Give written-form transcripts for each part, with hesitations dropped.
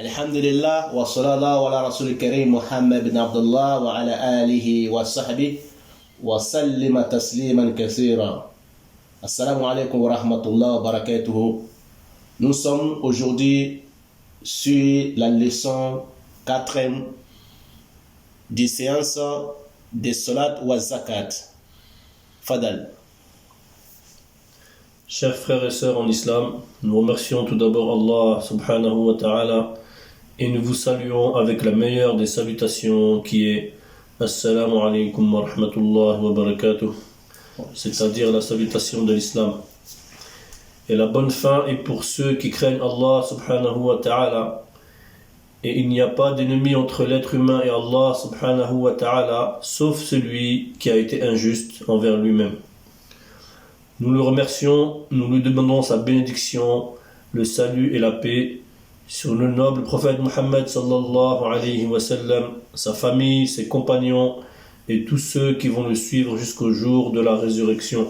Alhamdulillah wa sallallahu ala rasul karim Muhammad bin Abdullah wa ala alihi wa sahbihi wa sallima tasliman kathira. Assalamu alaikum wa rahmatullahi wa barakatuhu. Nous sommes aujourd'hui sur la leçon 4e des séances de Salat wa Zakat. Fadal. Chers frères et sœurs en islam, nous remercions tout d'abord Allah subhanahu wa ta'ala et nous vous saluons avec la meilleure des salutations qui est Assalamu alaikum wa rahmatullahi wa barakatuh, c'est-à-dire la salutation de l'islam. Et la bonne fin est pour ceux qui craignent Allah subhanahu wa ta'ala, et il n'y a pas d'ennemi entre l'être humain et Allah subhanahu wa ta'ala sauf celui qui a été injuste envers lui-même. Nous le remercions, nous lui demandons sa bénédiction, le salut et la paix sur le noble prophète Muhammad sallallahu alayhi wa sallam, sa famille, ses compagnons et tous ceux qui vont le suivre jusqu'au jour de la résurrection.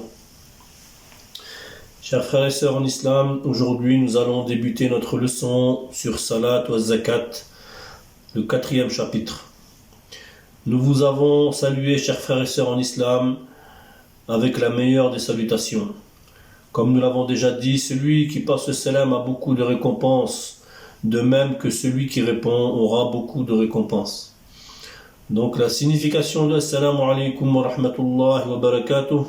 Chers frères et sœurs en islam, aujourd'hui nous allons débuter notre leçon sur Salat wa Zakat, le 4e chapitre. Nous vous avons salué, chers frères et sœurs en islam, avec la meilleure des salutations. Comme nous l'avons déjà dit, celui qui passe le salam a beaucoup de récompenses, de même que celui qui répond aura beaucoup de récompenses. Donc la signification de Assalamu alaikum wa rahmatullahi wa barakatuh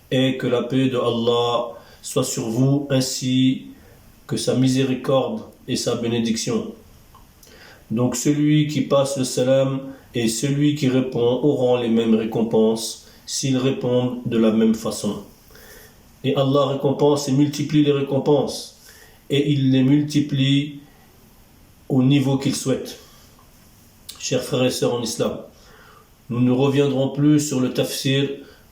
est que la paix de Allah soit sur vous, ainsi que sa miséricorde et sa bénédiction. Donc celui qui passe le salam et celui qui répond auront les mêmes récompenses s'ils répondent de la même façon. Et Allah récompense et multiplie les récompenses, et il les multiplie au niveau qu'il souhaite. Chers frères et sœurs en islam, nous ne reviendrons plus sur le tafsir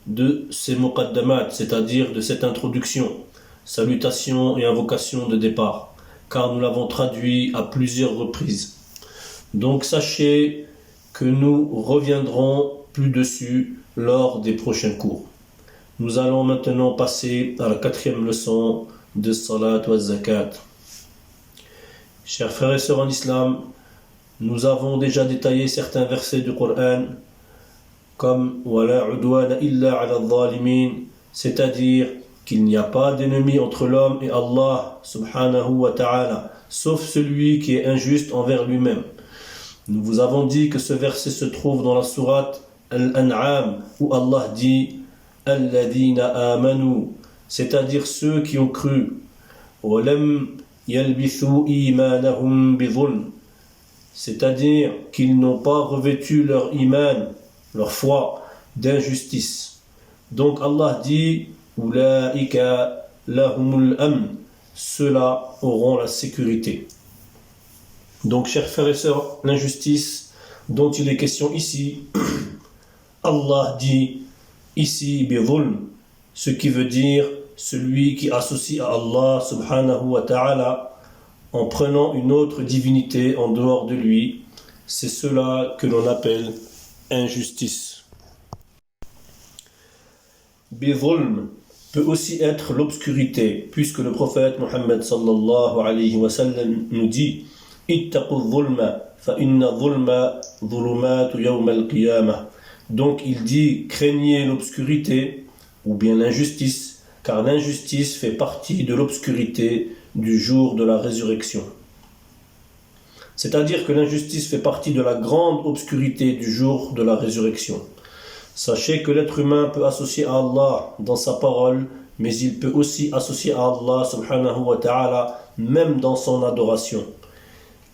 de ces muqaddamat, c'est-à-dire de cette introduction, salutation et invocation de départ, car nous l'avons traduit à plusieurs reprises. Donc sachez que nous reviendrons plus dessus lors des prochains cours. Nous allons maintenant passer à la 4e leçon de Salat wa Zakat. Chers frères et sœurs en islam, nous avons déjà détaillé certains versets du Coran comme Wala udwana illa ala zalimin, c'est-à-dire qu'il n'y a pas d'ennemi entre l'homme et Allah subhanahu wa ta'ala, sauf celui qui est injuste envers lui-même. Nous vous avons dit que ce verset se trouve dans la sourate Al-An'am, où Allah dit Alladhina amanu, c'est-à-dire ceux qui ont cru, Walam yalbithu imanahum bidhulm, c'est-à-dire qu'ils n'ont pas revêtu leur iman, leur foi, d'injustice. Donc Allah dit Ulaika lahumul amn, ceux-là auront la sécurité. Donc chers frères et sœurs, l'injustice dont il est question ici, Allah dit ici bidhulm, ce qui veut dire celui qui associe à Allah subhanahu wa ta'ala en prenant une autre divinité en dehors de lui, c'est cela que l'on appelle injustice. Bidhulm peut aussi être l'obscurité, puisque le prophète Muhammad sallallahu alayhi wa sallam nous dit ittaqu dhulma fa inna dhulma dhulumatu yawm al-qiyamah. Donc il dit craignez l'obscurité ou bien l'injustice, car l'injustice fait partie de l'obscurité du jour de la résurrection. C'est-à-dire que l'injustice fait partie de la grande obscurité du jour de la résurrection. Sachez que l'être humain peut associer à Allah dans sa parole, mais il peut aussi associer à Allah subhanahu wa ta'ala même dans son adoration.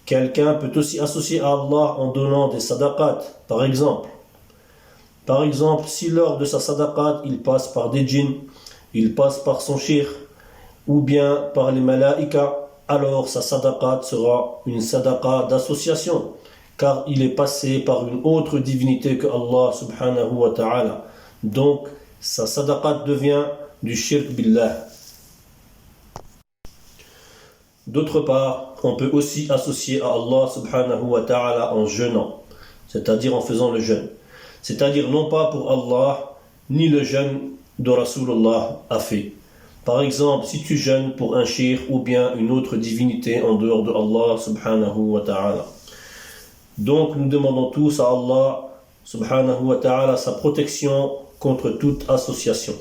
Quelqu'un peut aussi associer à Allah en donnant des sadaqat, par exemple. Par exemple, si lors de sa sadaqat, il passe par des djinns, il passe par son shir, ou bien par les malaïkas, alors sa sadaqat sera une sadaqa d'association, car il est passé par une autre divinité que Allah subhanahu wa ta'ala. Donc, sa sadaqat devient du shirk billah. D'autre part, on peut aussi associer à Allah subhanahu wa ta'ala en jeûnant, c'est-à-dire en faisant le jeûne. C'est-à-dire non pas pour Allah, ni le jeûne de Rasulullah a fait, Par exemple, si tu jeûnes pour un shir ou bien une autre divinité en dehors de Allah subhanahu wa ta'ala. Donc nous demandons tous à Allah subhanahu wa ta'ala sa protection contre toute association.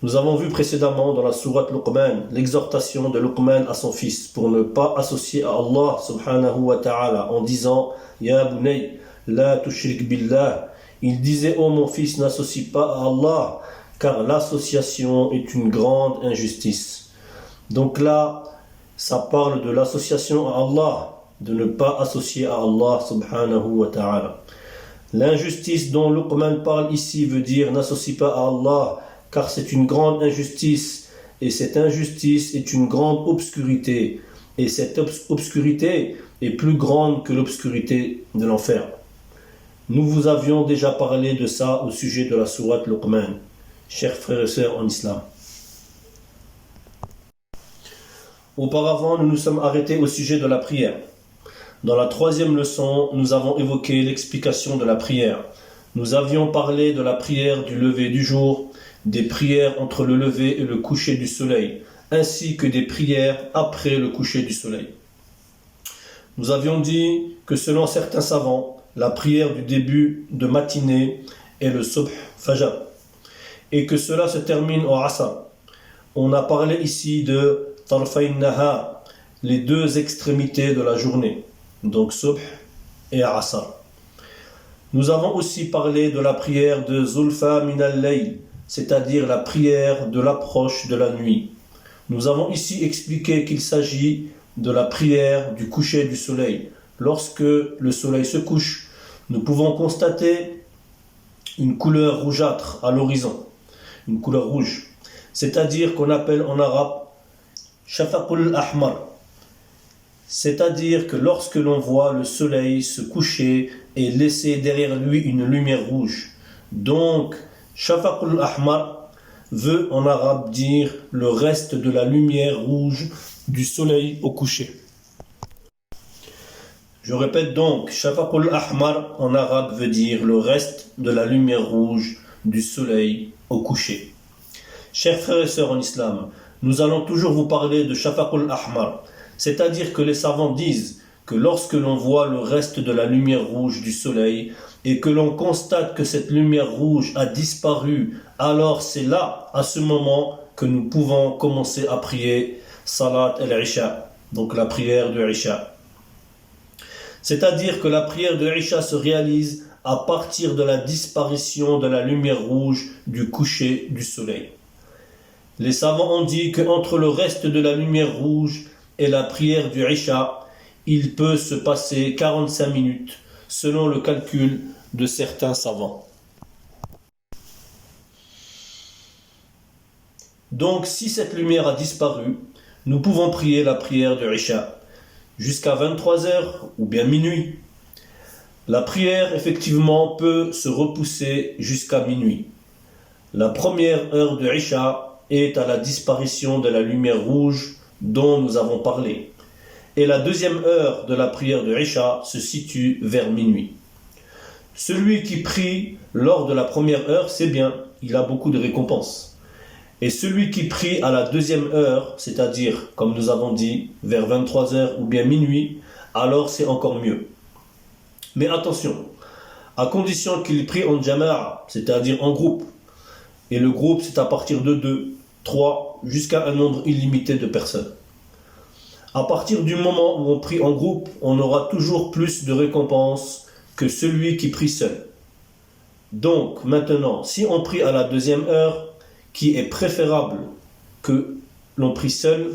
Nous avons vu précédemment dans la sourate Luqman l'exhortation de Luqman à son fils pour ne pas associer à Allah subhanahu wa ta'ala en disant Ya bunay, la tushrik billah. Il disait oh mon fils, n'associe pas à Allah car l'association est une grande injustice. Donc là, ça parle de l'association à Allah, de ne pas associer à Allah subhanahu wa ta'ala. L'injustice dont Luqman parle ici veut dire n'associe pas à Allah car c'est une grande injustice et cette injustice est une grande obscurité et cette obscurité est plus grande que l'obscurité de l'enfer. Nous vous avions déjà parlé de ça au sujet de la sourate Luqman, chers frères et sœurs en islam. Auparavant, nous nous sommes arrêtés au sujet de la prière. Dans la troisième leçon, nous avons évoqué l'explication de la prière. Nous avions parlé de la prière du lever du jour, des prières entre le lever et le coucher du soleil, ainsi que des prières après le coucher du soleil. Nous avions dit que selon certains savants, la prière du début de matinée est le subh fajr, et que cela se termine au asr. On a parlé ici de tarfayn nahar, les deux extrémités de la journée, donc subh et asr. Nous avons aussi parlé de la prière de Zulfa min al-layl, c'est-à-dire la prière de l'approche de la nuit. Nous avons ici expliqué qu'il s'agit de la prière du coucher du soleil. Lorsque le soleil se couche, nous pouvons constater une couleur rougeâtre à l'horizon, une couleur rouge, c'est-à-dire qu'on appelle en arabe shafaqul ahmar. C'est-à-dire que lorsque l'on voit le soleil se coucher et laisser derrière lui une lumière rouge. Donc, Shafaqul Ahmar veut en arabe dire le reste de la lumière rouge du soleil au coucher. Je répète donc, Shafaqul Ahmar en arabe veut dire le reste de la lumière rouge du soleil au coucher. Chers frères et sœurs en islam, nous allons toujours vous parler de Shafaqul Ahmar, c'est-à-dire que les savants disent que lorsque l'on voit le reste de la lumière rouge du soleil et que l'on constate que cette lumière rouge a disparu, alors c'est là, à ce moment, que nous pouvons commencer à prier Salat al-Isha, donc la prière de Isha. C'est-à-dire que la prière de Isha se réalise à partir de la disparition de la lumière rouge du coucher du soleil. Les savants ont dit qu'entre le reste de la lumière rouge et la prière du Isha, il peut se passer 45 minutes, selon le calcul de certains savants. Donc, si cette lumière a disparu, nous pouvons prier la prière de Isha jusqu'à 23h ou bien minuit. La prière, effectivement, peut se repousser jusqu'à minuit. La première heure de Isha est à la disparition de la lumière rouge dont nous avons parlé. Et la deuxième heure de la prière de Isha se situe vers minuit. Celui qui prie lors de la première heure, c'est bien, il a beaucoup de récompenses. Et celui qui prie à la deuxième heure, c'est-à-dire, comme nous avons dit, vers 23h ou bien minuit, alors c'est encore mieux. Mais attention, à condition qu'il prie en jama'a, c'est-à-dire en groupe. Et le groupe, c'est à partir de 2, 3, jusqu'à un nombre illimité de personnes. À partir du moment où on prie en groupe, on aura toujours plus de récompenses que celui qui prie seul. Donc, maintenant, si on prie à la deuxième heure, qui est préférable que l'on prie seul,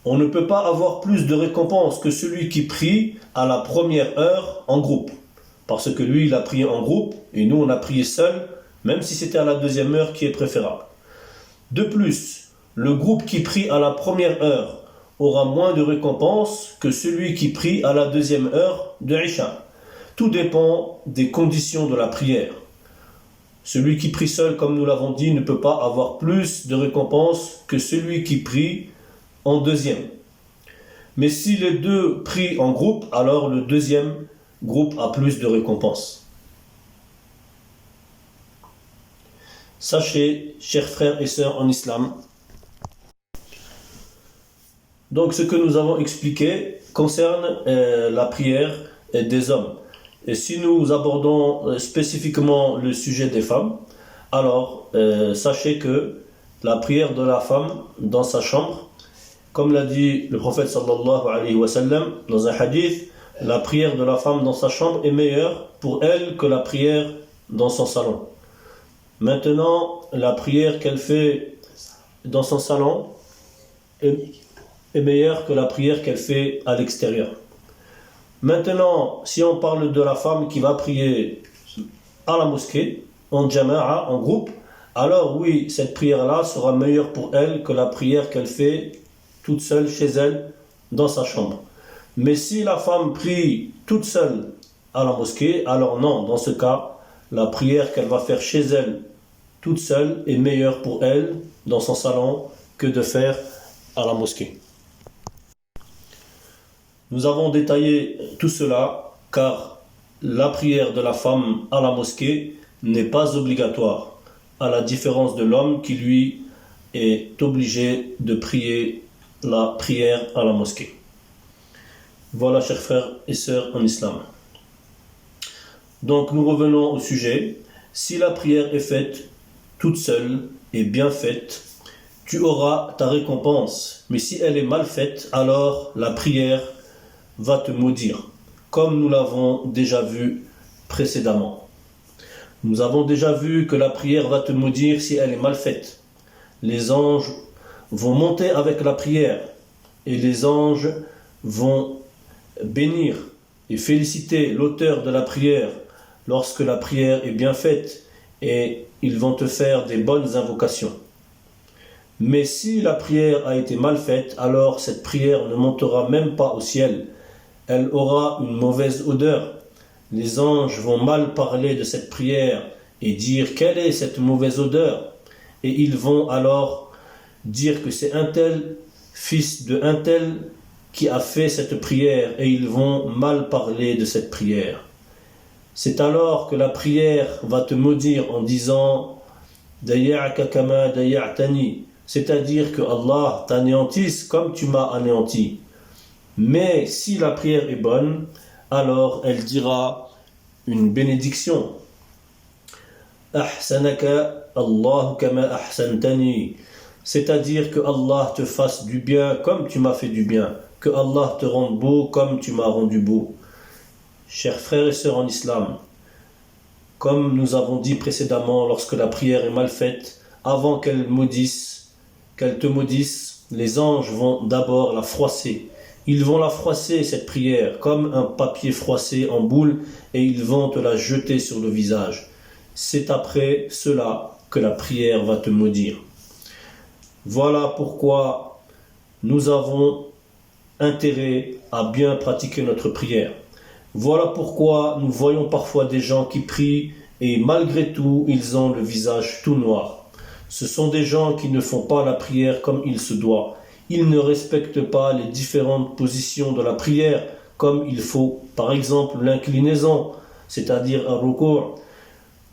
on ne peut pas avoir plus de récompenses que celui qui prie à la première heure en groupe. Parce que lui, il a prié en groupe, et nous, on a prié seul, même si c'était à la deuxième heure qui est préférable. De plus, le groupe qui prie à la première heure aura moins de récompenses que celui qui prie à la deuxième heure de Isha. Tout dépend des conditions de la prière. Celui qui prie seul, comme nous l'avons dit, ne peut pas avoir plus de récompenses que celui qui prie en deuxième. Mais si les deux prient en groupe, alors le deuxième groupe a plus de récompenses. Sachez, chers frères et sœurs en islam, donc ce que nous avons expliqué concerne la prière des hommes. Et si nous abordons spécifiquement le sujet des femmes, alors sachez que la prière de la femme dans sa chambre, comme l'a dit le prophète sallallahu alayhi wa sallam dans un hadith, la prière de la femme dans sa chambre est meilleure pour elle que la prière dans son salon. Maintenant, la prière qu'elle fait dans son salon est meilleure que la prière qu'elle fait à l'extérieur. Maintenant, si on parle de la femme qui va prier à la mosquée, en jama'a, en groupe, alors oui, cette prière-là sera meilleure pour elle que la prière qu'elle fait toute seule chez elle dans sa chambre. Mais si la femme prie toute seule à la mosquée, alors non, dans ce cas, la prière qu'elle va faire chez elle toute seule est meilleure pour elle dans son salon que de faire à la mosquée. Nous avons détaillé tout cela car la prière de la femme à la mosquée n'est pas obligatoire, à la différence de l'homme qui lui est obligé de prier la prière à la mosquée. Voilà, chers frères et sœurs en islam. Donc nous revenons au sujet. Si la prière est faite toute seule et bien faite, tu auras ta récompense. Mais si elle est mal faite, alors la prière va te maudire, comme nous l'avons déjà vu précédemment. Nous avons déjà vu que la prière va te maudire si elle est mal faite. Les anges vont monter avec la prière et les anges vont bénir et féliciter l'auteur de la prière lorsque la prière est bien faite et ils vont te faire des bonnes invocations. Mais si la prière a été mal faite, alors cette prière ne montera même pas au ciel. Elle aura une mauvaise odeur. Les anges vont mal parler de cette prière et dire quelle est cette mauvaise odeur. Et ils vont alors dire que c'est un tel, fils de un tel, qui a fait cette prière, et ils vont mal parler de cette prière. C'est alors que la prière va te maudire en disant Daya'aka kama daya'tani, c'est-à-dire que Allah t'anéantisse comme tu m'as anéanti. Mais si la prière est bonne, alors elle dira une bénédiction. Ahsanaka Allah kama ahsantani, c'est-à-dire que Allah te fasse du bien comme tu m'as fait du bien, que Allah te rende beau comme tu m'as rendu beau. Chers frères et sœurs en islam, comme nous avons dit précédemment, lorsque la prière est mal faite, avant qu'elle te maudisse, les anges vont d'abord la froisser. Ils vont la froisser, cette prière, comme un papier froissé en boule, et ils vont te la jeter sur le visage. C'est après cela que la prière va te maudire. Voilà pourquoi nous avons intérêt à bien pratiquer notre prière. Voilà pourquoi nous voyons parfois des gens qui prient et malgré tout, ils ont le visage tout noir. Ce sont des gens qui ne font pas la prière comme il se doit. Ils ne respectent pas les différentes positions de la prière comme il faut. Par exemple, l'inclinaison, c'est-à-dire un ruku',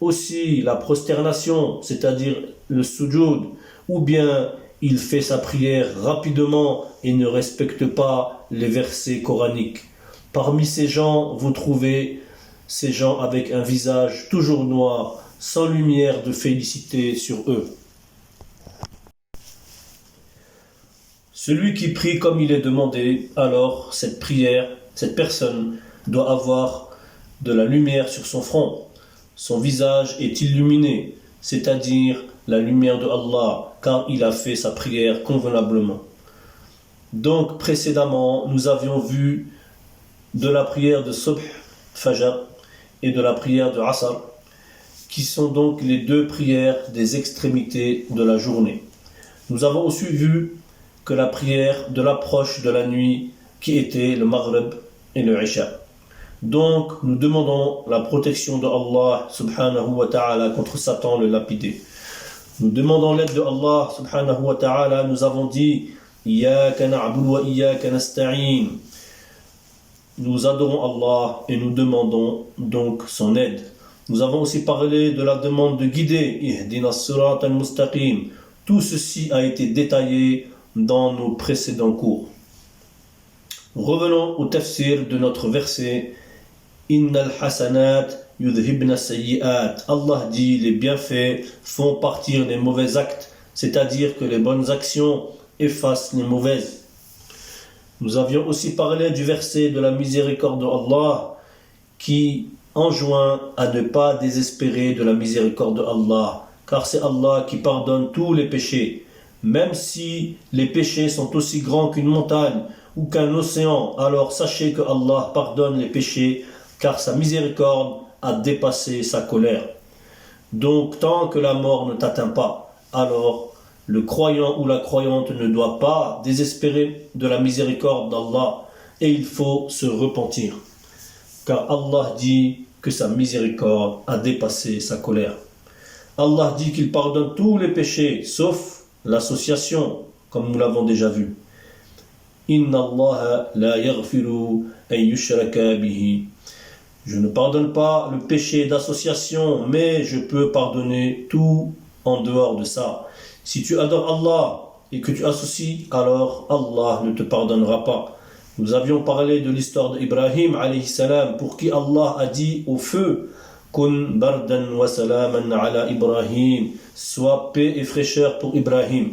aussi la prosternation, c'est-à-dire le sujoud, ou bien il fait sa prière rapidement et ne respecte pas les versets coraniques. Parmi ces gens, vous trouvez ces gens avec un visage toujours noir, sans lumière de félicité sur eux. Celui qui prie comme il est demandé, alors cette prière, cette personne doit avoir de la lumière sur son front. Son visage est illuminé, c'est-à-dire la lumière de Allah, car il a fait sa prière convenablement. Donc précédemment, nous avions vu de la prière de Subh, Fajr, et de la prière de Asr, qui sont donc les deux prières des extrémités de la journée. Nous avons aussi vu que la prière de l'approche de la nuit, qui était le Maghrib et le Isha. Donc, nous demandons la protection de Allah subhanahu wa ta'ala contre Satan le lapidé. Nous demandons l'aide de Allah subhanahu wa ta'ala. Nous avons dit Iyyaka na'budu wa iyyaka nasta'in. Nous adorons Allah et nous demandons donc son aide. Nous avons aussi parlé de la demande de guider. Ihdina as-sirat al-mustaqim. Tout ceci a été détaillé dans nos précédents cours. Revenons au tafsir de notre verset. Innal hasanat yudhibna sayyi'at. Allah dit, les bienfaits font partir les mauvais actes, c'est-à-dire que les bonnes actions effacent les mauvaises. Nous avions aussi parlé du verset de la miséricorde d'Allah qui enjoint à ne pas désespérer de la miséricorde d'Allah, car c'est Allah qui pardonne tous les péchés, même si les péchés sont aussi grands qu'une montagne ou qu'un océan. Alors sachez que Allah pardonne les péchés, car sa miséricorde a dépassé sa colère. Donc tant que la mort ne t'atteint pas, alors le croyant ou la croyante ne doit pas désespérer de la miséricorde d'Allah, et il faut se repentir, car Allah dit que sa miséricorde a dépassé sa colère. Allah dit qu'il pardonne tous les péchés, sauf l'association, comme nous l'avons déjà vu. Inna Allah la yaghfiru an yushraka bihi. Je ne pardonne pas le péché d'association, mais je peux pardonner tout en dehors de ça. Si tu adores Allah et que tu associes, alors Allah ne te pardonnera pas. Nous avions parlé de l'histoire d'Ibrahim alayhi salam, pour qui Allah a dit au feu, Kun bardan wa salaman ala Ibrahim, sois paix et fraîcheur pour Ibrahim.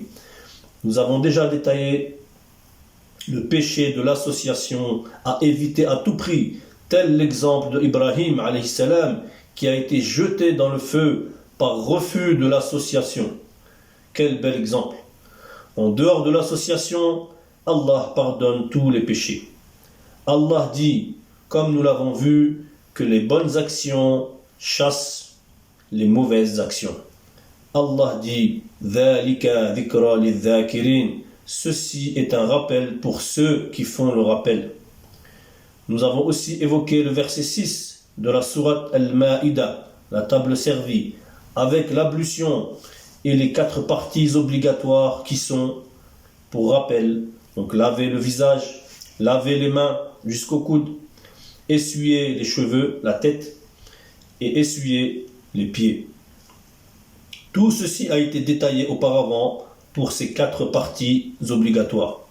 Nous avons déjà détaillé le péché de l'association à éviter à tout prix, tel l'exemple d'Ibrahim alayhi salam qui a été jeté dans le feu par refus de l'association. Quel bel exemple! En dehors de l'association, Allah pardonne tous les péchés. Allah dit, comme nous l'avons vu, que les bonnes actions chassent les mauvaises actions. Allah dit, Dhalika dhikra lidhakirin. Ceci est un rappel pour ceux qui font le rappel. Nous avons aussi évoqué le verset 6 de la sourate Al-Ma'ida, la table servie, avec l'ablution et les 4 parties obligatoires qui sont, pour rappel, donc laver le visage, laver les mains jusqu'au coude, essuyer les cheveux, la tête, et essuyer les pieds. Tout ceci a été détaillé auparavant pour ces 4 parties obligatoires.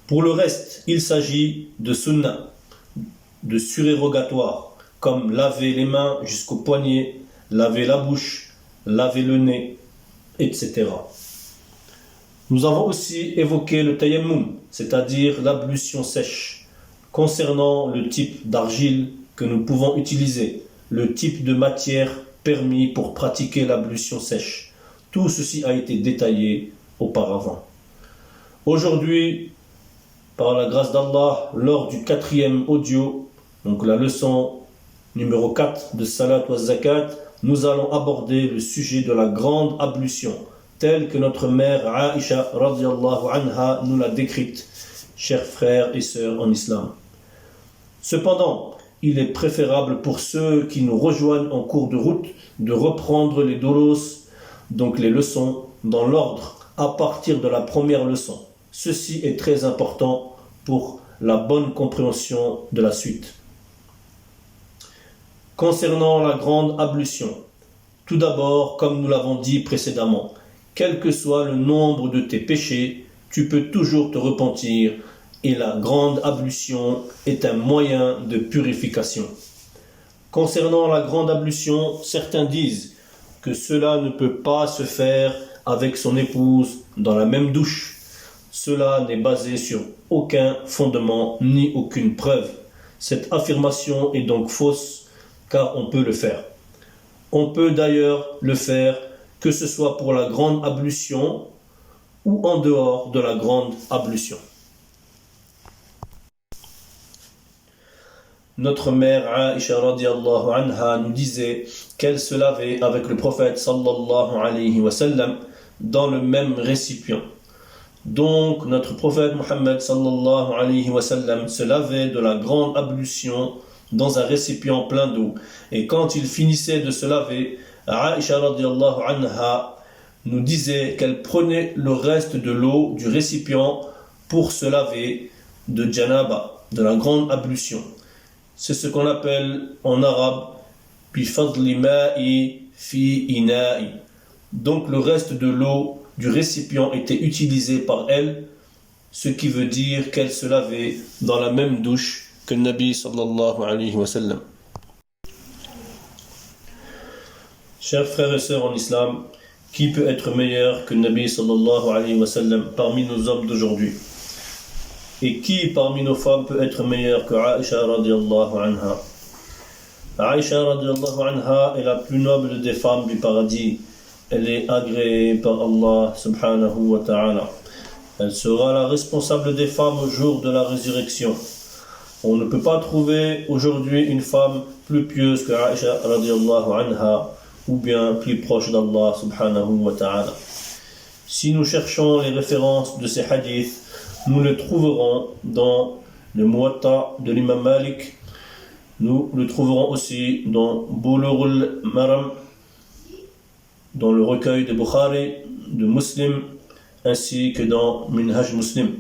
Pour le reste, il s'agit de sunnah, de surérogatoire, comme laver les mains jusqu'au poignet, laver la bouche, laver le nez, etc. Nous avons aussi évoqué le tayammum, c'est-à-dire l'ablution sèche, concernant le type d'argile que nous pouvons utiliser, le type de matière permis pour pratiquer l'ablution sèche. Tout ceci a été détaillé auparavant. Aujourd'hui, par la grâce d'Allah, lors du 4e audio, donc la leçon numéro 4 de Salat wa Zakat, nous allons aborder le sujet de la grande ablution, telle que notre mère Aïcha radiyallahu anha nous l'a décrite, chers frères et sœurs en islam. Cependant, il est préférable pour ceux qui nous rejoignent en cours de route de reprendre les doros, donc les leçons, dans l'ordre à partir de la première leçon. Ceci est très important pour la bonne compréhension de la suite. Concernant la grande ablution, tout d'abord, comme nous l'avons dit précédemment, quel que soit le nombre de tes péchés, tu peux toujours te repentir et la grande ablution est un moyen de purification. Concernant la grande ablution, certains disent que cela ne peut pas se faire avec son épouse dans la même douche. Cela n'est basé sur aucun fondement ni aucune preuve. Cette affirmation est donc fausse, car on peut le faire. On peut d'ailleurs le faire que ce soit pour la grande ablution ou en dehors de la grande ablution. Notre mère Aïcha radiyallahu anha nous disait qu'elle se lavait avec le prophète sallallahu alayhi wa sallam dans le même récipient. Donc notre prophète Mohammed sallallahu alayhi wa sallam se lavait de la grande ablution dans un récipient plein d'eau. Et quand il finissait de se laver, Aïcha radiyallahu anha nous disait qu'elle prenait le reste de l'eau du récipient pour se laver de janaba, de la grande ablution. C'est ce qu'on appelle en arabe بِفَضْلِ مَاءِ فِي إِنَاءِ. Donc le reste de l'eau du récipient était utilisé par elle, ce qui veut dire qu'elle se lavait dans la même douche que le Nabi sallallahu alayhi wa sallam. Chers frères et sœurs en islam, qui peut être meilleur que le Nabi sallallahu alayhi wa sallam parmi nos hommes d'aujourd'hui? Et qui parmi nos femmes peut être meilleur que Aïcha radiallahu anha? Aïcha radiallahu anha est la plus noble des femmes du paradis. Elle est agréée par Allah subhanahu wa ta'ala. Elle sera la responsable des femmes au jour de la résurrection. On ne peut pas trouver aujourd'hui une femme plus pieuse que Aïcha radiallahu anha ou bien plus proche d'Allah subhanahu wa ta'ala. Si nous cherchons les références de ces hadiths, nous les trouverons dans le Muwatta de l'imam Malik. Nous le trouverons aussi dans Bulughul Maram, dans le recueil de Bukhari, de Muslim, ainsi que dans Minhaj Muslim.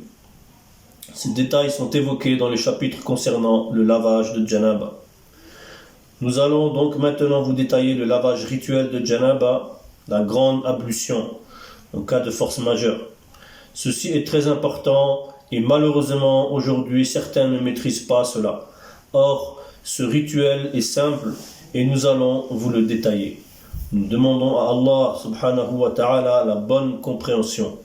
Ces détails sont évoqués dans les chapitres concernant le lavage de Janaba. Nous allons donc maintenant vous détailler le lavage rituel de Janaba, la grande ablution, en cas de force majeure. Ceci est très important et malheureusement aujourd'hui certains ne maîtrisent pas cela. Or, ce rituel est simple et nous allons vous le détailler. Nous demandons à Allah subhanahu wa ta'ala la bonne compréhension.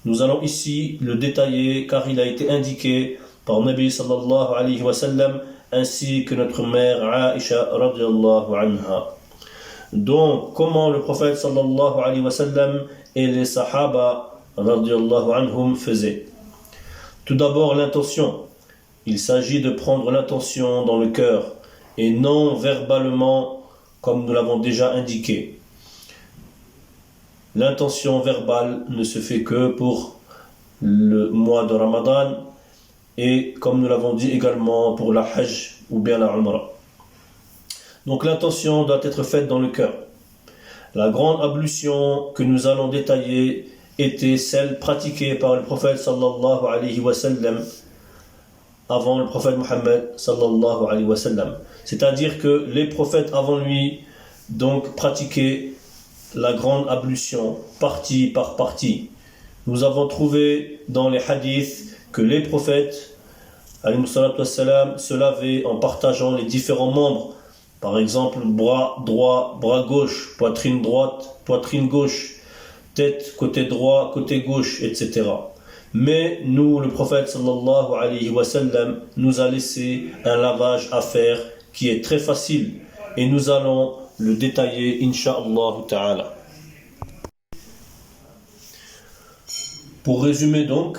Nous allons ici le détailler car il a été indiqué par Nabi sallallahu alayhi wa sallam ainsi que notre mère Aïcha radiallahu anha. Donc, comment le prophète sallallahu alayhi wa sallam et les sahaba radiallahu anhum faisaient? Tout d'abord, l'intention. Il s'agit de prendre l'intention dans le cœur et non verbalement comme nous l'avons déjà indiqué. L'intention verbale ne se fait que pour le mois de Ramadan et comme nous l'avons dit également pour la Hajj ou bien la Umrah. Donc l'intention doit être faite dans le cœur. La grande ablution que nous allons détailler était celle pratiquée par le prophète sallallahu alayhi wa sallam avant le prophète Mohammed sallallahu alayhi wa sallam. C'est-à-dire que les prophètes avant lui donc pratiquaient la grande ablution partie par partie. Nous avons trouvé dans les hadiths que les prophètes alayhi salatu wassalam se lavaient en partageant les différents membres. Par exemple, bras droit, bras gauche, poitrine droite, poitrine gauche, tête, côté droit, côté gauche, etc. Mais nous, le prophète sallallahu alayhi wa sallam, nous a laissé un lavage à faire qui est très facile et nous allons le détailler, incha'Allah ta'ala. Pour résumer donc,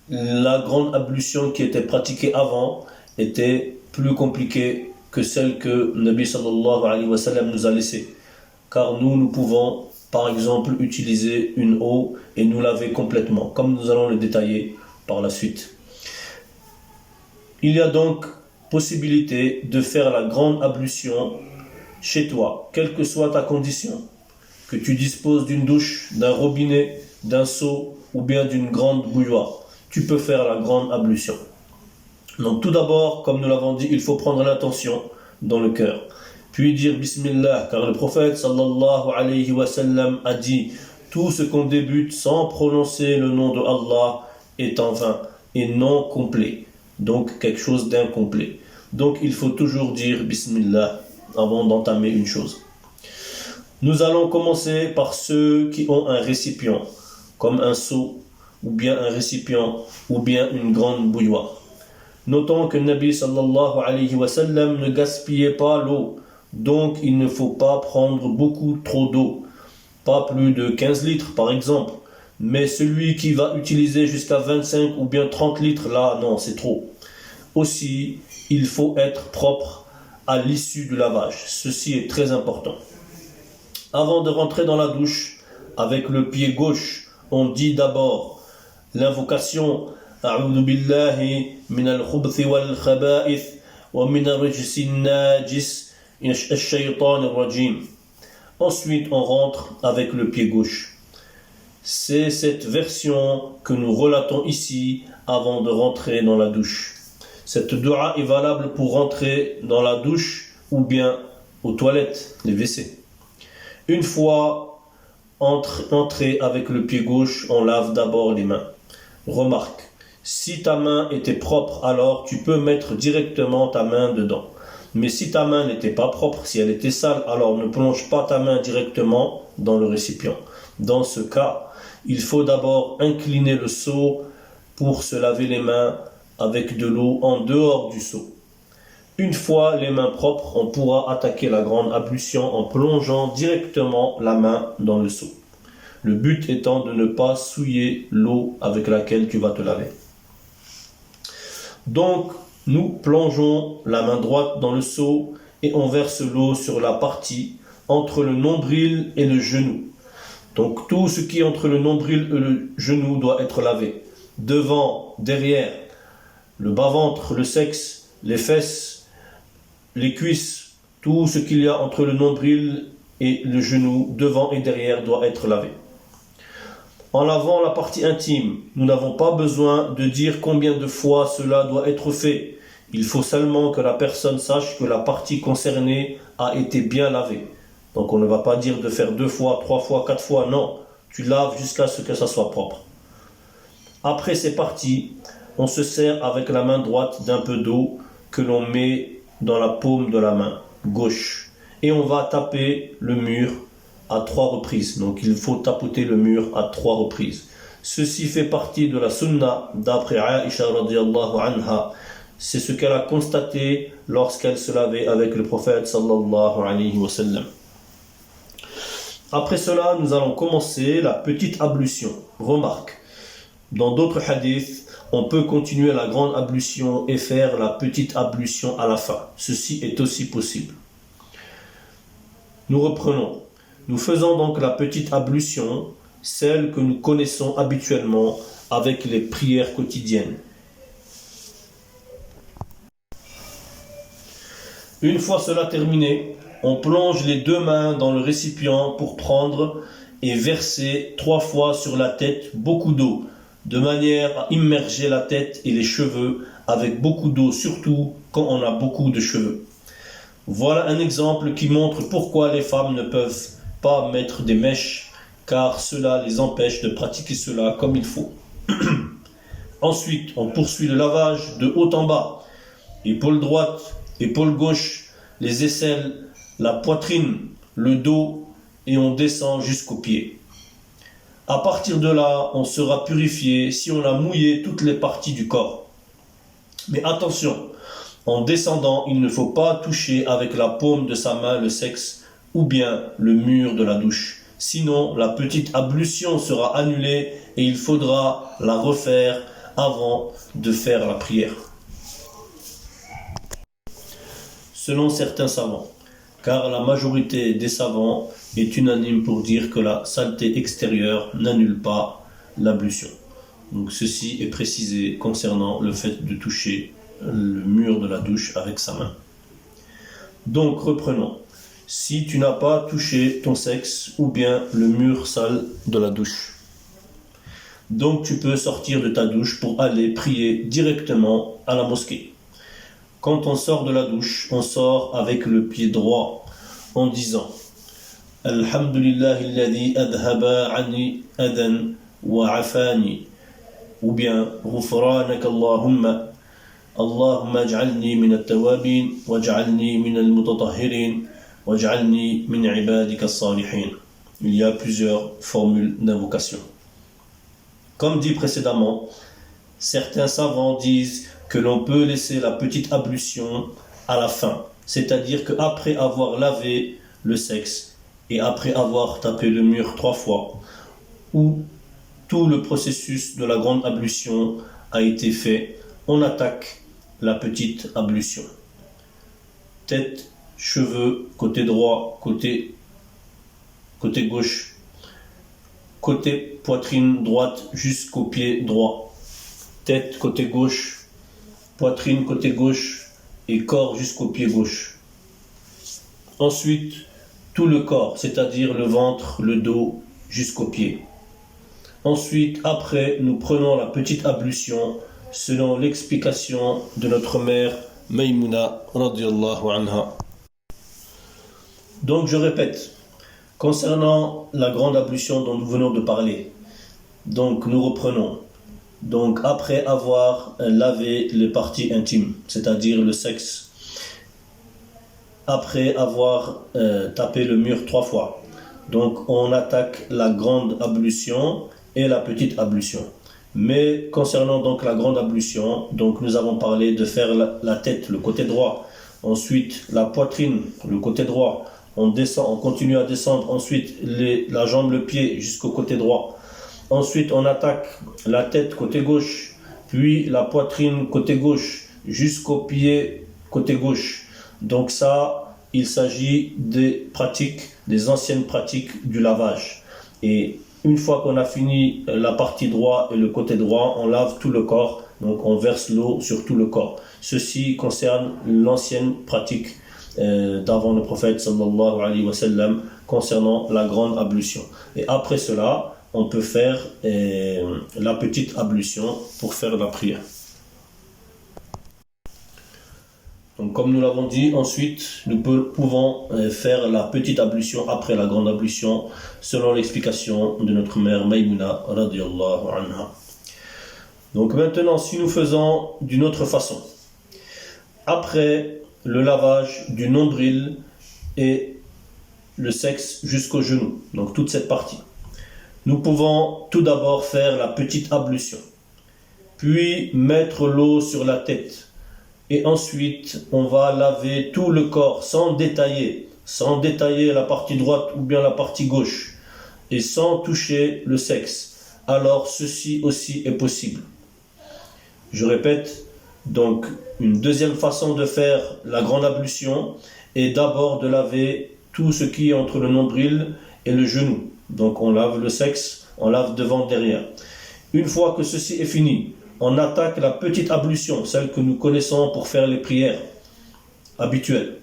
la grande ablution qui était pratiquée avant était plus compliquée que celle que Nabi sallallahu alayhi wa sallam nous a laissée. Car nous pouvons par exemple utiliser une eau et nous laver complètement, comme nous allons le détailler par la suite. Il y a donc possibilité de faire la grande ablution chez toi, quelle que soit ta condition, que tu disposes d'une douche, d'un robinet, d'un seau ou bien d'une grande bouilloire. Tu peux faire la grande ablution. Donc tout d'abord, comme nous l'avons dit, il faut prendre l'intention dans le cœur. Puis dire Bismillah, car le prophète sallallahu alayhi wa sallam a dit tout ce qu'on débute sans prononcer le nom de Allah est en vain et non complet, donc quelque chose d'incomplet. Donc il faut toujours dire Bismillah avant d'entamer une chose. Nous allons commencer par ceux qui ont un récipient, comme un seau, ou bien un récipient, ou bien une grande bouilloire. Notons que le Nabi sallallahu alayhi wa sallam ne gaspillait pas l'eau. Donc il ne faut pas prendre beaucoup trop d'eau, pas plus de 15 litres par exemple, mais celui qui va utiliser jusqu'à 25 ou bien 30 litres, là non, c'est trop. Aussi, il faut être propre à l'issue du lavage, ceci est très important. Avant de rentrer dans la douche, avec le pied gauche, on dit d'abord l'invocation A'udhu billahi minal khubthi wal khaba'ith wa minal rijsin najis. Ensuite, on rentre avec le pied gauche. C'est cette version que nous relatons ici avant de rentrer dans la douche. Cette dua est valable pour rentrer dans la douche, ou bien aux toilettes, les WC. Une fois entré avec le pied gauche, on lave d'abord les mains. Remarque, si ta main était propre, alors tu peux mettre directement ta main dedans. Mais si ta main n'était pas propre, si elle était sale, alors ne plonge pas ta main directement dans le récipient. Dans ce cas, il faut d'abord incliner le seau pour se laver les mains avec de l'eau en dehors du seau. Une fois les mains propres, on pourra attaquer la grande ablution en plongeant directement la main dans le seau. Le but étant de ne pas souiller l'eau avec laquelle tu vas te laver. Donc, nous plongeons la main droite dans le seau et on verse l'eau sur la partie entre le nombril et le genou. Donc, tout ce qui est entre le nombril et le genou doit être lavé. Devant, derrière, le bas-ventre, le sexe, les fesses, les cuisses, tout ce qu'il y a entre le nombril et le genou, devant et derrière, doit être lavé. En lavant la partie intime, nous n'avons pas besoin de dire combien de fois cela doit être fait. Il faut seulement que la personne sache que la partie concernée a été bien lavée. Donc on ne va pas dire de faire 2 fois, 3 fois, 4 fois, non. Tu laves jusqu'à ce que ça soit propre. Après ces parties, on se sert avec la main droite d'un peu d'eau que l'on met dans la paume de la main gauche. Et on va taper le mur à 3 reprises. Donc il faut tapoter le mur à 3 reprises. Ceci fait partie de la sunna d'après Aïcha radiyallahu anha. C'est ce qu'elle a constaté lorsqu'elle se lavait avec le prophète sallallahu alayhi wa sallam. Après cela, nous allons commencer la petite ablution. Remarque, dans d'autres hadiths, on peut continuer la grande ablution et faire la petite ablution à la fin. Ceci est aussi possible. Nous reprenons. Nous faisons donc la petite ablution, celle que nous connaissons habituellement avec les prières quotidiennes. Une fois cela terminé, on plonge les 2 mains dans le récipient pour prendre et verser 3 fois sur la tête beaucoup d'eau, de manière à immerger la tête et les cheveux avec beaucoup d'eau, surtout quand on a beaucoup de cheveux. Voilà un exemple qui montre pourquoi les femmes ne peuvent pas mettre des mèches, car cela les empêche de pratiquer cela comme il faut. Ensuite, on poursuit le lavage de haut en bas, épaule droite, épaule gauche, les aisselles, la poitrine, le dos, et on descend jusqu'aux pieds. À partir de là, on sera purifié si on a mouillé toutes les parties du corps. Mais attention, en descendant, il ne faut pas toucher avec la paume de sa main le sexe ou bien le mur de la douche. Sinon, la petite ablution sera annulée et il faudra la refaire avant de faire la prière. Selon certains savants, car la majorité des savants est unanime pour dire que la saleté extérieure n'annule pas l'ablution. Donc ceci est précisé concernant le fait de toucher le mur de la douche avec sa main. Donc reprenons. Si tu n'as pas touché ton sexe ou bien le mur sale de la douche, donc tu peux sortir de ta douche pour aller prier directement à la mosquée. Quand on sort de la douche, on sort avec le pied droit en disant Alhamdulillahi alladhi adhaba anni adan wa afani, ou bien Ghufranaka Allahumma Allahumma aj'alni min at-tawabin waj'alni min al-mutatahhirin waj'alni min ibadika as-salihin. Il y a plusieurs formules d'invocation. Comme dit précédemment, certains savants disent que l'on peut laisser la petite ablution à la fin, c'est-à-dire qu'après avoir lavé le sexe et après avoir tapé le mur 3 fois, où tout le processus de la grande ablution a été fait, on attaque la petite ablution. Tête, cheveux, côté droit, côté gauche, côté poitrine droite jusqu'au pied droit, tête côté gauche, poitrine côté gauche et corps jusqu'au pied gauche. Ensuite, tout le corps, c'est-à-dire le ventre, le dos jusqu'aux pieds. Ensuite, après, nous prenons la petite ablution selon l'explication de notre mère Maïmouna radiyallahu anha. Donc je répète, concernant la grande ablution dont nous venons de parler, donc nous reprenons. Donc après avoir lavé les parties intimes, c'est-à-dire le sexe, après avoir tapé le mur 3 fois, donc on attaque la grande ablution et la petite ablution. Mais concernant donc la grande ablution, donc nous avons parlé de faire la tête, le côté droit, ensuite la poitrine, le côté droit, on descend, on continue à descendre, ensuite la jambe, le pied jusqu'au côté droit. Ensuite on attaque la tête côté gauche, puis la poitrine côté gauche jusqu'au pied côté gauche. Donc ça, il s'agit des pratiques, des anciennes pratiques du lavage. Et une fois qu'on a fini la partie droite et le côté droit, on lave tout le corps, donc on verse l'eau sur tout le corps. Ceci concerne l'ancienne pratique d'avant le prophète sallallahu alayhi wa sallam concernant la grande ablution. Et après cela, on peut faire la petite ablution pour faire la prière. Donc comme nous l'avons dit, ensuite nous pouvons faire la petite ablution après la grande ablution selon l'explication de notre mère Maïmouna radiyallahu anha. Donc maintenant, si nous faisons d'une autre façon, après le lavage du nombril et le sexe jusqu'au genou, donc toute cette partie, nous pouvons tout d'abord faire la petite ablution, puis mettre l'eau sur la tête. Et ensuite, on va laver tout le corps sans détailler la partie droite ou bien la partie gauche, et sans toucher le sexe. Alors, ceci aussi est possible. Je répète, donc, une deuxième façon de faire la grande ablution est d'abord de laver tout ce qui est entre le nombril et le genou. Donc, on lave le sexe, on lave devant, derrière. Une fois que ceci est fini, on attaque la petite ablution, celle que nous connaissons pour faire les prières habituelles.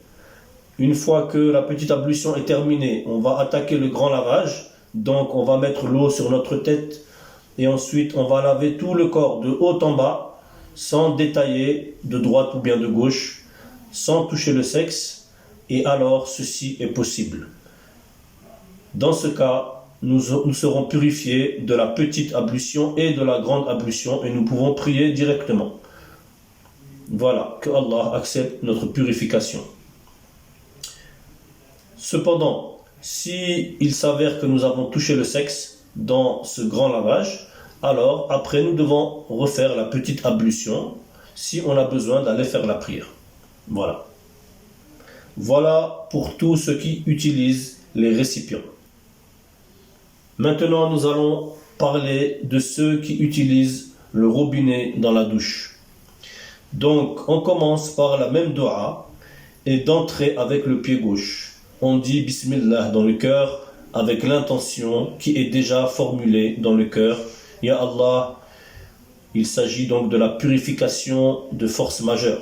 Une fois que la petite ablution est terminée, on va attaquer le grand lavage. Donc on va mettre l'eau sur notre tête et ensuite on va laver tout le corps de haut en bas sans détailler de droite ou bien de gauche, sans toucher le sexe, et alors ceci est possible. Dans ce cas, nous serons purifiés de la petite ablution et de la grande ablution et nous pouvons prier directement. Voilà, que Allah accepte notre purification. Cependant, si il s'avère que nous avons touché le sexe dans ce grand lavage, alors après nous devons refaire la petite ablution si on a besoin d'aller faire la prière. Voilà. Voilà pour tous ceux qui utilisent les récipients. Maintenant, nous allons parler de ceux qui utilisent le robinet dans la douche. Donc, on commence par la même dua et d'entrer avec le pied gauche. On dit Bismillah dans le cœur avec l'intention qui est déjà formulée dans le cœur. Ya Allah, il s'agit donc de la purification de force majeure.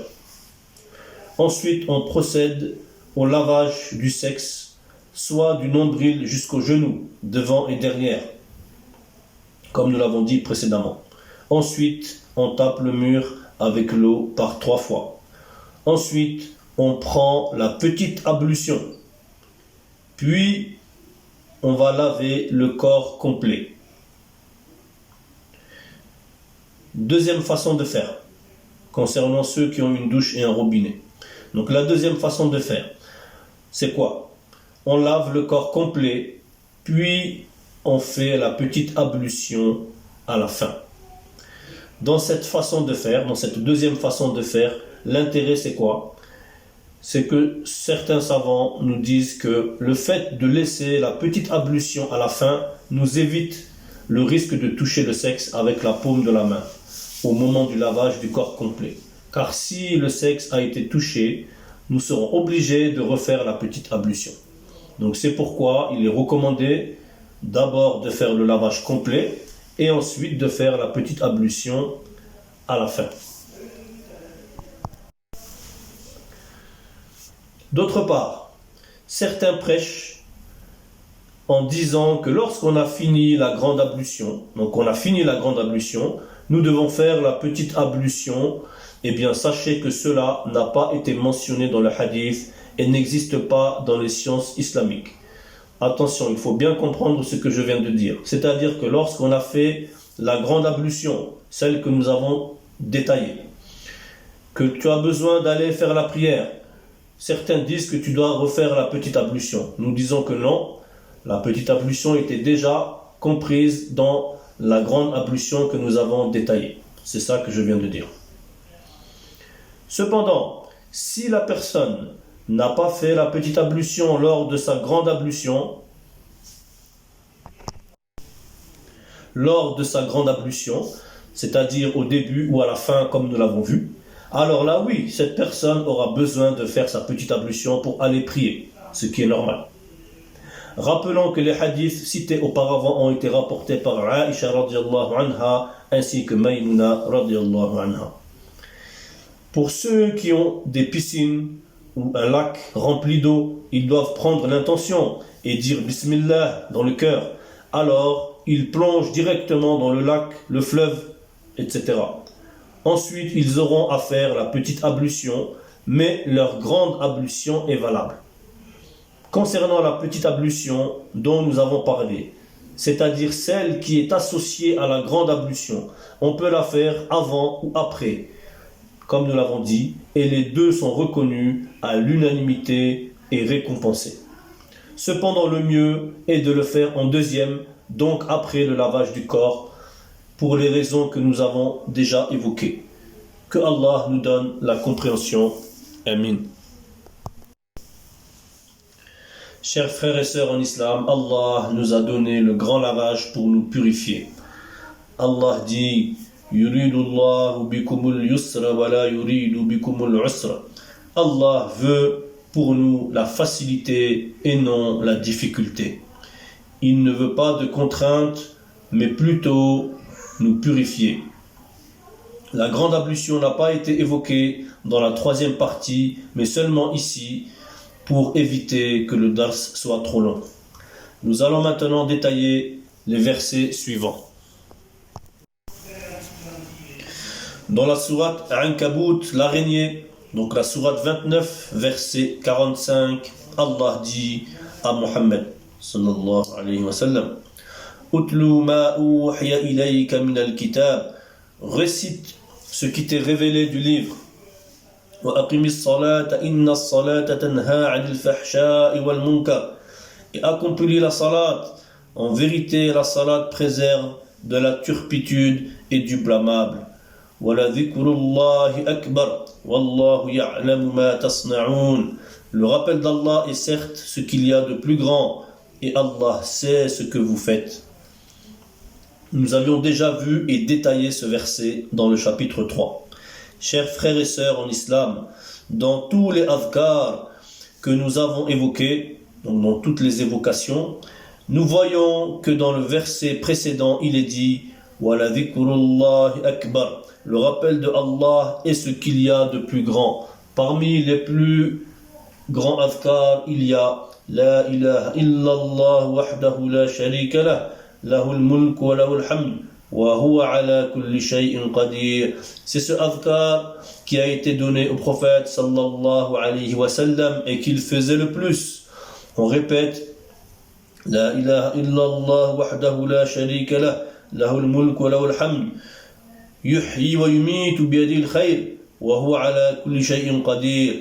Ensuite, on procède au lavage du sexe, soit du nombril jusqu'au genou, devant et derrière, comme nous l'avons dit précédemment. Ensuite, on tape le mur avec l'eau par 3 fois. Ensuite, on prend la petite ablution. Puis, on va laver le corps complet. Deuxième façon de faire, concernant ceux qui ont une douche et un robinet. Donc la deuxième façon de faire, c'est quoi ? On lave le corps complet, puis on fait la petite ablution à la fin. Dans cette façon de faire, dans cette deuxième façon de faire, l'intérêt c'est quoi ? C'est que certains savants nous disent que le fait de laisser la petite ablution à la fin nous évite le risque de toucher le sexe avec la paume de la main au moment du lavage du corps complet. Car si le sexe a été touché, nous serons obligés de refaire la petite ablution. Donc c'est pourquoi il est recommandé d'abord de faire le lavage complet et ensuite de faire la petite ablution à la fin. D'autre part, certains prêchent en disant que lorsqu'on a fini la grande ablution, nous devons faire la petite ablution. Eh bien, sachez que cela n'a pas été mentionné dans le hadith et n'existe pas dans les sciences islamiques. Attention, il faut bien comprendre ce que je viens de dire. C'est-à-dire que lorsqu'on a fait la grande ablution, celle que nous avons détaillée, que tu as besoin d'aller faire la prière, certains disent que tu dois refaire la petite ablution. Nous disons que non, la petite ablution était déjà comprise dans la grande ablution que nous avons détaillée. C'est ça que je viens de dire. Cependant, si la personne n'a pas fait la petite ablution lors de sa grande ablution, c'est-à-dire au début ou à la fin comme nous l'avons vu, alors là oui, cette personne aura besoin de faire sa petite ablution pour aller prier, ce qui est normal. Rappelons que les hadiths cités auparavant ont été rapportés par Aïcha radiallahu anha ainsi que Maïmouna radiallahu anha. Pour ceux qui ont des piscines ou un lac rempli d'eau, ils doivent prendre l'intention et dire Bismillah dans le cœur. Alors, ils plongent directement dans le lac, le fleuve, etc. Ensuite, ils auront à faire la petite ablution, mais leur grande ablution est valable. Concernant la petite ablution dont nous avons parlé, c'est-à-dire celle qui est associée à la grande ablution, on peut la faire avant ou après, comme nous l'avons dit, et les deux sont reconnus à l'unanimité et récompensés. Cependant, le mieux est de le faire en deuxième, donc après le lavage du corps, pour les raisons que nous avons déjà évoquées. Que Allah nous donne la compréhension. Amin. Chers frères et sœurs en islam, Allah nous a donné le grand lavage pour nous purifier. Allah dit Yuridullahu bikumul yusra wa la yuridu bikumul usra. Allah veut pour nous la facilité et non la difficulté. Il ne veut pas de contraintes, mais plutôt nous purifier. La grande ablution n'a pas été évoquée dans la troisième partie, mais seulement ici, pour éviter que le dars soit trop long. Nous allons maintenant détailler les versets suivants. Dans la sourate Ankabut, l'araignée, donc la sourate 29, verset 45, Allah dit à Muhammad, sallallahu alayhi wa sallam, Utlu ma uhiya ilayka min al-kitab, récite ce qui t'est révélé du livre. وأقم الصلاة إن الصلاة تنهى عن الفحشاء والمنكر. Et accomplis la salat. En vérité, la salat préserve de la turpitude et du blâmable. وَلَذِكْرُ اللَّهِ أَكْبَرُ وَاللَّهُ يَعْلَمُ مَا تَصْنَعُونَ. Le rappel d'Allah est certes ce qu'il y a de plus grand, et Allah sait ce que vous faites. Nous avions déjà vu et détaillé ce verset dans le chapitre 3. Chers frères et sœurs en islam, dans tous les adhkar que nous avons évoqués, donc dans toutes les évocations, nous voyons que dans le verset précédent, il est dit « Wala dhikrullahi akbar ». Le rappel de Allah est ce qu'il y a de plus grand. Parmi les plus grands adhkar, il y a « La ilaha illallah wahdahu la sharika lah, lahul mulk wa lahul hamd ». C'est ce adhkar qui a été donné au prophète sallallahu alayhi wa sallam et qu'il faisait le plus. On répète La ilaha illallah wahdahu la sharika lah, lahul mulk wa lahul hamd, yuhyi wa yumitu biyadihil khayr, wa huwa ala kulli shay'in qadir.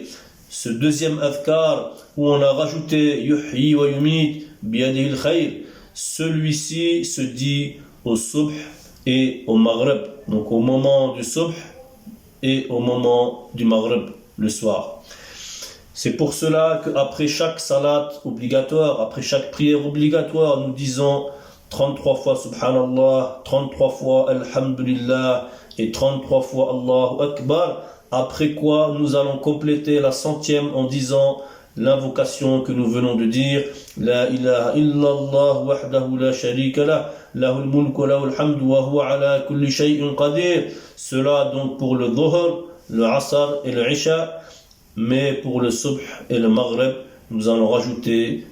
Ce deuxième adhkar où on a rajouté yuhyi wa yumit biyadihil khayr, celui-ci se dit au subh et au maghrib, donc au moment du subh et au moment du maghrib, le soir. C'est pour cela qu'après chaque salat obligatoire, après chaque prière obligatoire, nous disons 33 fois subhanallah, 33 fois alhamdulillah et 33 fois Allahu Akbar, après quoi nous allons compléter la 100e en disant l'invocation que nous venons de dire, La ilaha illallah wahdahu la sharika lah, lahul mulk wa lahul hamd wa huwa ala kulli shay'in qadir. Cela donc pour le dhuhr, le asr et le isha, mais pour le subh et le maghrib, nous allons rajouter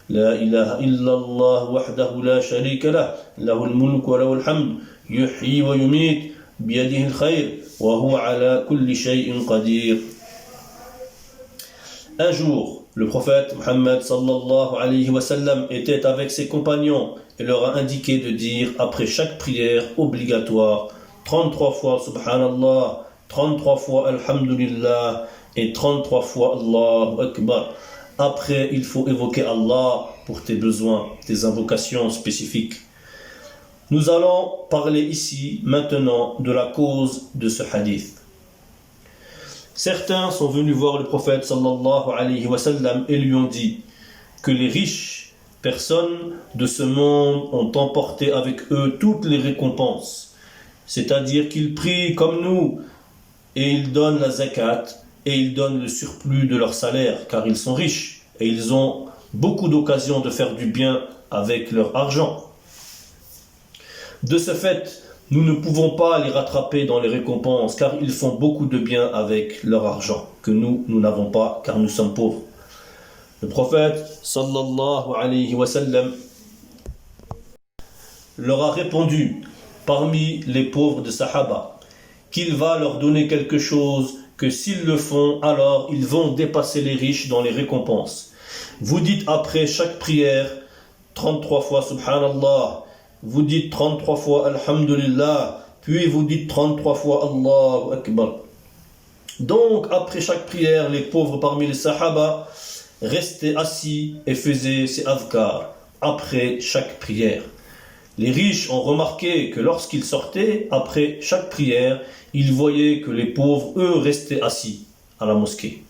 La ilaha illallah wahdahu la sharika lah, lahul mulk wa lahul hamd, yuhyi wa yumit biyadihi al-khayr wa huwa ala kulli shay'in qadir. Un jour, le prophète Muhammad sallallahu alayhi wa sallam était avec ses compagnons et leur a indiqué de dire après chaque prière obligatoire 33 fois Subhanallah, 33 fois Alhamdulillah et 33 fois Allahu Akbar. Après, il faut évoquer Allah pour tes besoins, tes invocations spécifiques. Nous allons parler ici maintenant de la cause de ce hadith. Certains sont venus voir le prophète sallallahu alayhi wa sallam et lui ont dit que les riches personnes de ce monde ont emporté avec eux toutes les récompenses. C'est-à-dire qu'ils prient comme nous et ils donnent la zakat et ils donnent le surplus de leur salaire car ils sont riches et ils ont beaucoup d'occasions de faire du bien avec leur argent. De ce fait, nous ne pouvons pas les rattraper dans les récompenses car ils font beaucoup de bien avec leur argent que nous n'avons pas car nous sommes pauvres. Le prophète sallallahu alayhi wa sallam leur a répondu parmi les pauvres de Sahaba qu'il va leur donner quelque chose que s'ils le font alors ils vont dépasser les riches dans les récompenses. Vous dites après chaque prière 33 fois Subhanallah, vous dites 33 fois Alhamdulillah, puis vous dites 33 fois Allahu Akbar. Donc, après chaque prière, les pauvres parmi les Sahaba restaient assis et faisaient ces adhkar après chaque prière. Les riches ont remarqué que lorsqu'ils sortaient après chaque prière, ils voyaient que les pauvres, eux, restaient assis à la mosquée.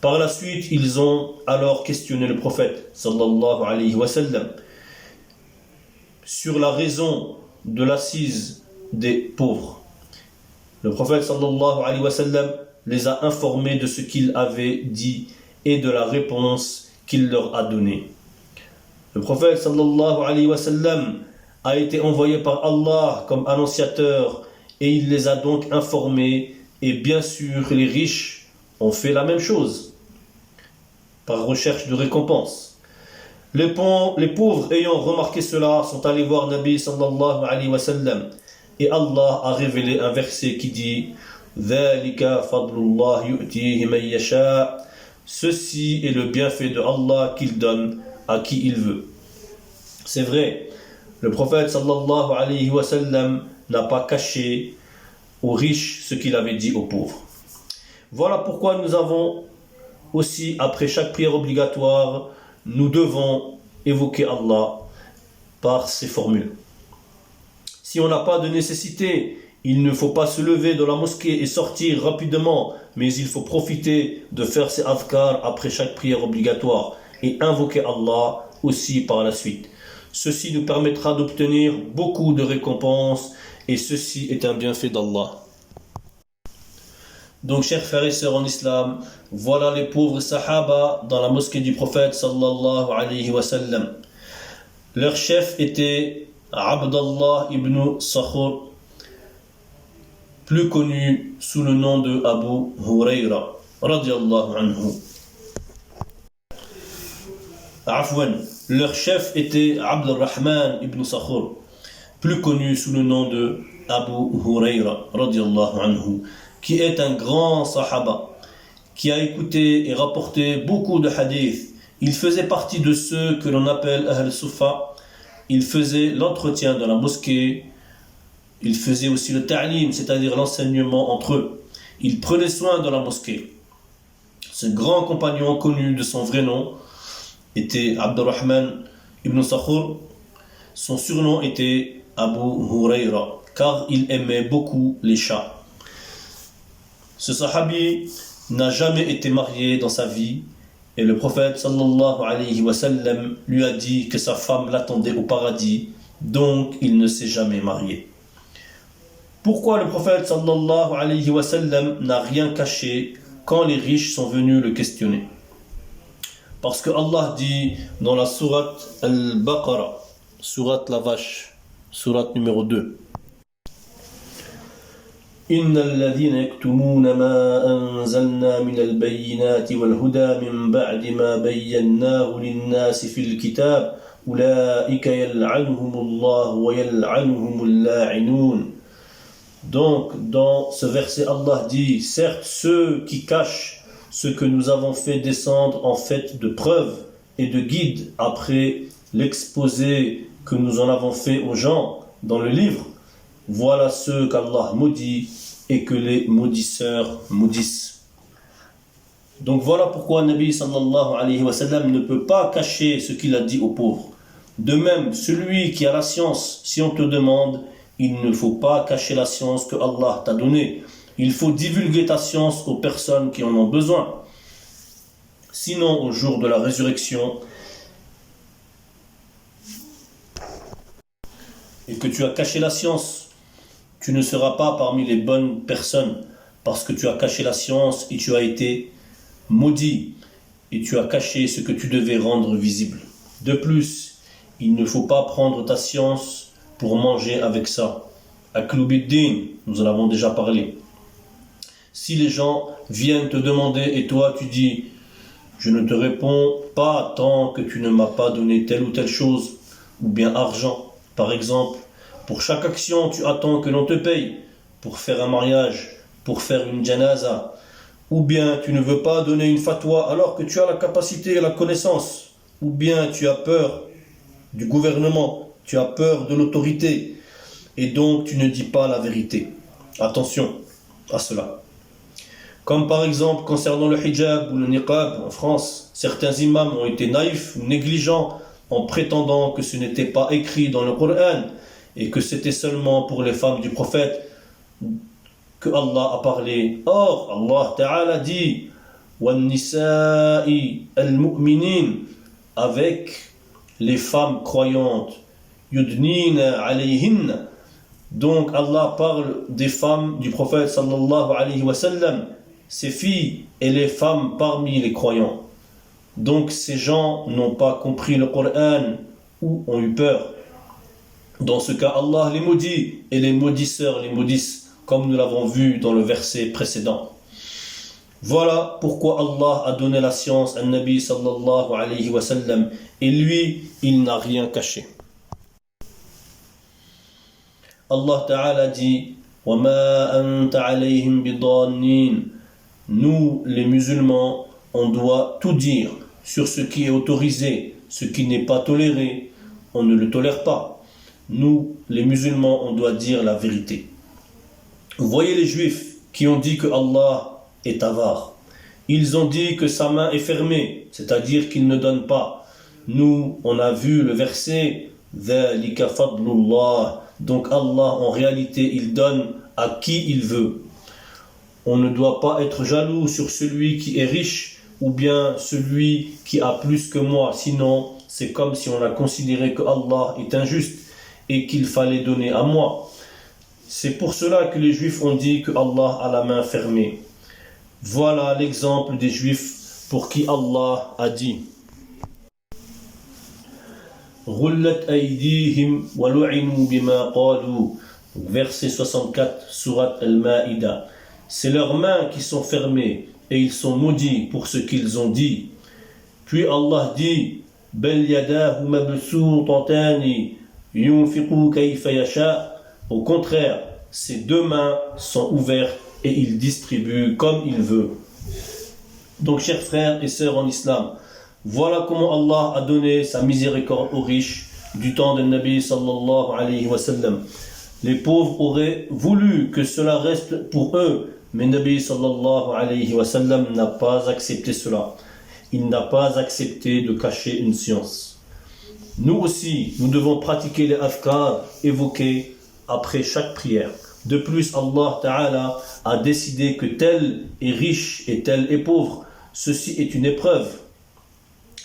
Par la suite, ils ont alors questionné le prophète sallallahu alayhi wa sallam sur la raison de l'assise des pauvres. Le prophète sallallahu alayhi wa sallam les a informés de ce qu'il avait dit et de la réponse qu'il leur a donnée. Le prophète sallallahu alayhi wa sallam a été envoyé par Allah comme annonciateur et il les a donc informés et bien sûr les riches ont fait la même chose par recherche de récompense. Les pauvres ayant remarqué cela sont allés voir Nabi sallallahu alayhi wa sallam et Allah a révélé un verset qui dit ذَلِكَ فَضْلُ اللَّهِ يُؤْتِيهِ مَن يَشَاءُ. Ceci est le bienfait de Allah qu'il donne à qui il veut. C'est vrai, le prophète sallallahu alayhi wa sallam n'a pas caché aux riches ce qu'il avait dit aux pauvres. Voilà pourquoi nous avons aussi, après chaque prière obligatoire, nous devons évoquer Allah par ces formules. Si on n'a pas de nécessité, il ne faut pas se lever de la mosquée et sortir rapidement, mais il faut profiter de faire ces adhkar après chaque prière obligatoire et invoquer Allah aussi par la suite. Ceci nous permettra d'obtenir beaucoup de récompenses et ceci est un bienfait d'Allah. Donc, chers frères et sœurs en islam, voilà les pauvres sahaba dans la mosquée du prophète sallallahu alayhi wa sallam. Leur chef était Abdallah ibn Sakhur, plus connu sous le nom de Abu Hurayra, radiyallahu anhu. Leur chef était Abdurrahman ibn Sakhur, plus connu sous le nom de Abu Hurayra, radiyallahu anhu, qui est un grand sahaba, qui a écouté et rapporté beaucoup de hadiths. Il faisait partie de ceux que l'on appelle Ahl Sufa. Il faisait l'entretien dans la mosquée. Il faisait aussi le ta'lim, c'est-à-dire l'enseignement entre eux. Il prenait soin de la mosquée. Ce grand compagnon connu de son vrai nom était Abdurrahman ibn Sakhur. Son surnom était Abu Hurayra, car il aimait beaucoup les chats. Ce sahabi n'a jamais été marié dans sa vie et le prophète sallallahu alayhi wa sallam lui a dit que sa femme l'attendait au paradis, donc il ne s'est jamais marié. Pourquoi le prophète sallallahu alayhi wa sallam n'a rien caché quand les riches sont venus le questionner? Parce que Allah dit dans la sourate Al-Baqarah, sourate la vache, sourate numéro 2, إن الذين يكتمون ما أنزلنا من البينات والهدى من بعد ما بيناه للناس في الكتاب أولئك يلعنهم الله ويلعنهم اللاعنون. Donc, dans ce verset, Allah dit, certes, ceux qui cachent ce que nous avons fait descendre en fait de preuve et de guide après l'exposé que nous en avons fait aux gens dans le livre, voilà ceux qu'Allah maudit et que les maudisseurs maudissent. Donc voilà pourquoi Nabi sallallahu alayhi wa sallam ne peut pas cacher ce qu'il a dit aux pauvres. De même, celui qui a la science, si on te demande, il ne faut pas cacher la science que Allah t'a donnée. Il faut divulguer ta science aux personnes qui en ont besoin. Sinon, au jour de la résurrection, et que tu as caché la science, tu ne seras pas parmi les bonnes personnes, parce que tu as caché la science et tu as été maudit, et tu as caché ce que tu devais rendre visible. De plus, il ne faut pas prendre ta science pour manger avec ça. Aklubiddin, nous en avons déjà parlé. Si les gens viennent te demander et toi tu dis « Je ne te réponds pas tant que tu ne m'as pas donné telle ou telle chose » ou bien argent, par exemple. Pour chaque action, tu attends que l'on te paye. Pour faire un mariage, pour faire une janaza. Ou bien tu ne veux pas donner une fatwa alors que tu as la capacité et la connaissance. Ou bien tu as peur du gouvernement, tu as peur de l'autorité. Et donc tu ne dis pas la vérité. Attention à cela. Comme par exemple concernant le hijab ou le niqab en France, certains imams ont été naïfs ou négligents en prétendant que ce n'était pas écrit dans le Coran et que c'était seulement pour les femmes du prophète que Allah a parlé. Or, Allah Ta'ala dit وَالنِّسَاءِ الْمُؤْمِنِينَ avec les femmes croyantes yudnina alayhin. Donc Allah parle des femmes du prophète sallallahu alayhi wa sallam, ses filles et les femmes parmi les croyants. Donc ces gens n'ont pas compris le Coran ou ont eu peur. Dans ce cas, Allah les maudit et les maudisseurs les maudissent, comme nous l'avons vu dans le verset précédent. Voilà pourquoi Allah a donné la science à Nabi sallallahu alayhi wa sallam, et lui, il n'a rien caché. Allah Ta'ala dit وَمَا أَنْتَ عَلَيْهِمْ بِضَانِّينَ. Nous, les musulmans, on doit tout dire sur ce qui est autorisé, ce qui n'est pas toléré, on ne le tolère pas. Nous, les musulmans, on doit dire la vérité. Vous voyez les juifs qui ont dit que Allah est avare. Ils ont dit que sa main est fermée, c'est-à-dire qu'il ne donne pas. Nous, on a vu le verset ذَلِكَ فَضْلُ اللَّهِ. Donc Allah, en réalité, il donne à qui il veut. On ne doit pas être jaloux sur celui qui est riche ou bien celui qui a plus que moi. Sinon, c'est comme si on a considéré que Allah est injuste et qu'il fallait donner à moi. C'est pour cela que les Juifs ont dit que Allah a la main fermée. Voilà l'exemple des Juifs pour qui Allah a dit Ghullat aydihim wa lu'inu bima qalu. Verset 64, sourate Al-Ma'ida. C'est leurs mains qui sont fermées et ils sont maudits pour ce qu'ils ont dit. Puis Allah dit Bal yadahu mabsuutatan yunfiqu kayfa yasha. Au contraire, ses deux mains sont ouvertes et il distribue comme il veut. Donc, chers frères et sœurs en islam, voilà comment Allah a donné sa miséricorde aux riches du temps de Nabi sallallahu alayhi wa sallam. Les pauvres auraient voulu que cela reste pour eux, mais Nabi sallallahu alayhi wa sallam n'a pas accepté cela. Il n'a pas accepté de cacher une science. Nous aussi, nous devons pratiquer les adhkar évoqués après chaque prière. De plus, Allah Ta'ala a décidé que tel est riche et tel est pauvre. Ceci est une épreuve.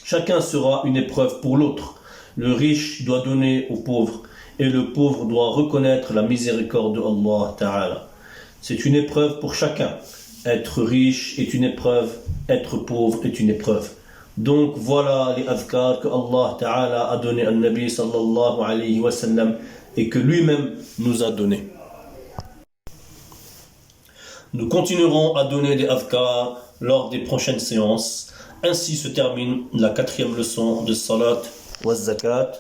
Chacun sera une épreuve pour l'autre. Le riche doit donner au pauvre et le pauvre doit reconnaître la miséricorde de Allah Ta'ala. C'est une épreuve pour chacun. Être riche est une épreuve, être pauvre est une épreuve. Donc voilà les adhkar que Allah Ta'ala a donné à Nabi sallallahu alayhi wa sallam et que lui-même nous a donné. Nous continuerons à donner des adhkar lors des prochaines séances. Ainsi se termine la 4e leçon de Salat wa Zakat.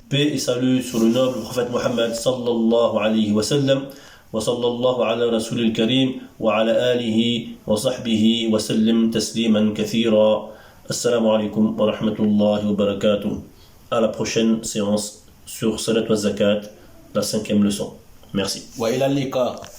Paix et salut sur le noble prophète Mohammed sallallahu alayhi wa sallam. وصلى الله على رسول الكريم وعلى آله وصحبه وسلم تسليما كثيرا. Assalamu alaikum wa rahmatullahi wa barakatuh. À la prochaine séance sur Salat wa Zakat, la 5e leçon. Merci. وإلى اللقاء.